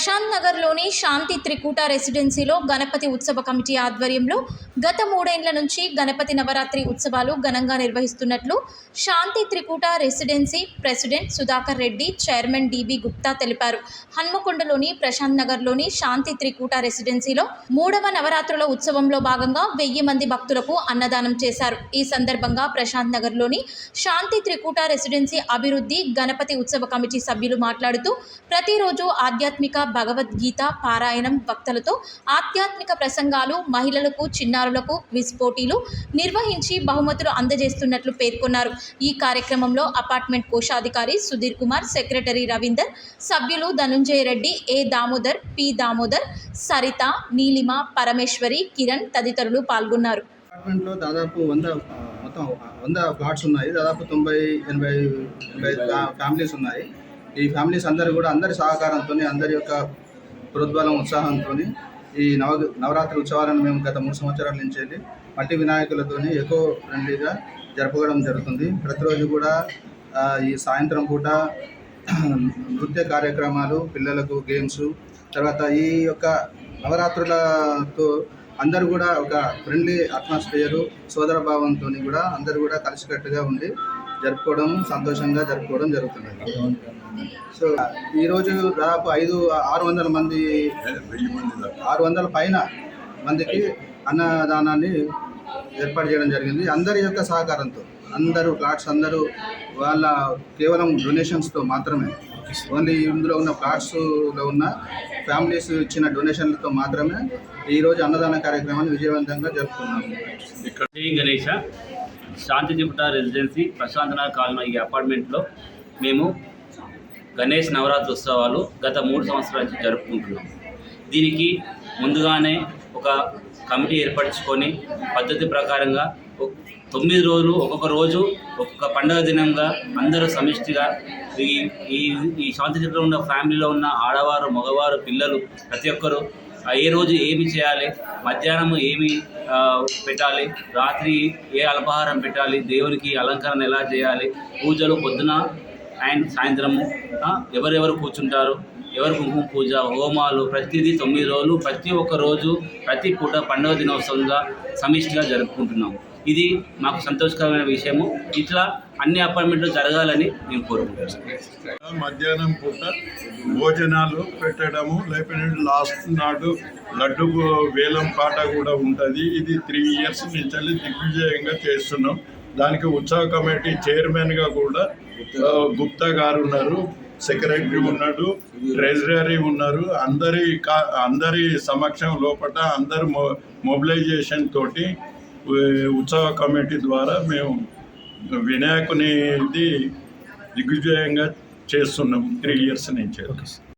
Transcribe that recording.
ప్రశాంత్ నగర్లోని శాంతి త్రికూట రెసిడెన్సీలో గణపతి ఉత్సవ కమిటీ ఆధ్వర్యంలో గత 3 ఏళ్ల నుంచి గణపతి నవరాత్రి ఉత్సవాలు ఘనంగా నిర్వహిస్తున్నట్లు Shanti Trikuta residency president Sudhakar Reddy, chairman DB Gupta తెలిపారు. హన్మకొండలోని ప్రశాంత్ నగర్లోని శాంతి త్రికూట రెసిడెన్సీలో 3వ నవరాత్రుల ఉత్సవంలో భాగంగా 1000 మంది భక్తులకు అన్నదానం చేశారు. ఈ సందర్భంగా ప్రశాంత్ నగర్లోని శాంతి త్రికూట రెసిడెన్సీ అభివృద్ధి గణపతి ఉత్సవ కమిటీ సభ్యులు మాట్లాడుతూ ప్రతిరోజు ఆధ్యాత్మిక భగవద్గీత పారాయణం, భక్తులతో ఆధ్యాత్మిక ప్రసంగాలు, మహిళలకు చిన్నారులకు క్విజ్ పోటీలు నిర్వహించి బహుమతులు అందజేస్తున్నట్లు పేర్కొన్నారు. ఈ కార్యక్రమంలో అపార్ట్మెంట్ కోశాధికారి సుధీర్ కుమార్, సెక్రటరీ రవీందర్, సభ్యులు ధనుంజయ రెడ్డి, ఏ దామోదర్, పి దామోదర్, సరిత, నీలిమ, పరమేశ్వరి, కిరణ్ తదితరులు పాల్గొన్నారు. అపార్ట్మెంట్లో దాదాపు 100 ఫ్లాట్స్ ఉన్నాయి. దాదాపు 90-80 ఫ్యామిలీస్ ఉన్నాయి. ఈ ఫ్యామిలీస్ అందరూ కూడా అందరి సహకారంతో, అందరి యొక్క ప్రోద్బలం, ఉత్సాహంతో ఈ నవరాత్రి ఉత్సవాలను మేము గత 3 సంవత్సరాల నుంచి వెళ్ళి మట్టి వినాయకులతో ఎకో ఫ్రెండ్లీగా జరుపుకోవడం జరుగుతుంది. ప్రతిరోజు కూడా ఈ సాయంత్రం పూట నృత్య కార్యక్రమాలు, పిల్లలకు గేమ్స్, తర్వాత ఈ యొక్క నవరాత్రులతో అందరూ కూడా ఒక ఫ్రెండ్లీ అట్మాస్ఫియరు, సోదర భావంతో కూడా అందరూ కూడా కలిసికట్టుగా ఉండి జరుపుకోవడం, సంతోషంగా జరుపుకోవడం జరుగుతుంది. సో ఈరోజు దాదాపు 600 మంది 600 పైన మందికి అన్నదానాన్ని ఏర్పాటు చేయడం జరిగింది. అందరి యొక్క సహకారంతో, అందరూ ఫ్లాట్స్ అందరూ వాళ్ళ కేవలం డొనేషన్స్తో మాత్రమే, ఓన్లీ ఇందులో ఉన్న ఫ్లాట్స్లో ఉన్న ఫ్యామిలీస్ ఇచ్చిన డొనేషన్లతో మాత్రమే ఈరోజు అన్నదాన కార్యక్రమాన్ని విజయవంతంగా జరుపుకున్నాము. ఇక్కడ గణేష శాంతి త్రికూట రెసిడెన్సీ ప్రశాంత్ నగర్ కాలనీ ఈ అపార్ట్మెంట్లో మేము గణేష్ నవరాత్రి ఉత్సవాలు గత 3 సంవత్సరాల నుంచి జరుపుకుంటున్నాం. దీనికి ముందుగానే ఒక కమిటీ ఏర్పరచుకొని పద్ధతి ప్రకారంగా 9 రోజులు ఒక్కొక్క రోజు ఒక్కొక్క పండుగ దినంగా అందరూ సమిష్టిగా ఈ శాంతి త్రికూటలో ఉన్న ఫ్యామిలీలో ఉన్న ఆడవారు, మగవారు, పిల్లలు ప్రతి ఒక్కరూ ఏ రోజు ఏమి చేయాలి, మధ్యాహ్నం ఏమి పెట్టాలి, రాత్రి ఏ అల్పాహారం పెట్టాలి, దేవునికి అలంకరణ ఎలా చేయాలి, పూజలు పొద్దున అండ్ సాయంత్రము ఎవరెవరు కూర్చుంటారు, ఎవరు కుంకుమ పూజ, హోమాలు, ప్రతిదీ 9 రోజులు ప్రతి ఒక్క రోజు ప్రతి పూట పండుగ దినోత్సవంగా సమిష్టిగా జరుపుకుంటున్నాము. ఇది మాకు సంతోషకరమైన విషయము. ఇట్లా అన్ని అపార్ట్మెంట్లు జరగాలని మేము కోరుకుంటున్నాం. మధ్యాహ్నం పూట భోజనాలు పెట్టడము, లేకపోతే లాస్ట్ నాడు లడ్డు వేలం పాట కూడా ఉంటుంది. ఇది 3 ఇయర్స్ నుంచి దిగ్విజయంగా చేస్తున్నాం. దానికి ఉత్సవ కమిటీ చైర్మన్గా కూడా గుప్తా గారు ఉన్నారు, సెక్రటరీ ఉన్నాడు, ట్రెజరీ ఉన్నారు. అందరి సమక్షం లోపల అందరు మొబిలైజేషన్ తోటి ఉత్సవ కమిటీ ద్వారా మేము వినాయకుని దిగ్విజయంగా చేస్తున్నాం 3 ఇయర్స్ నుంచి.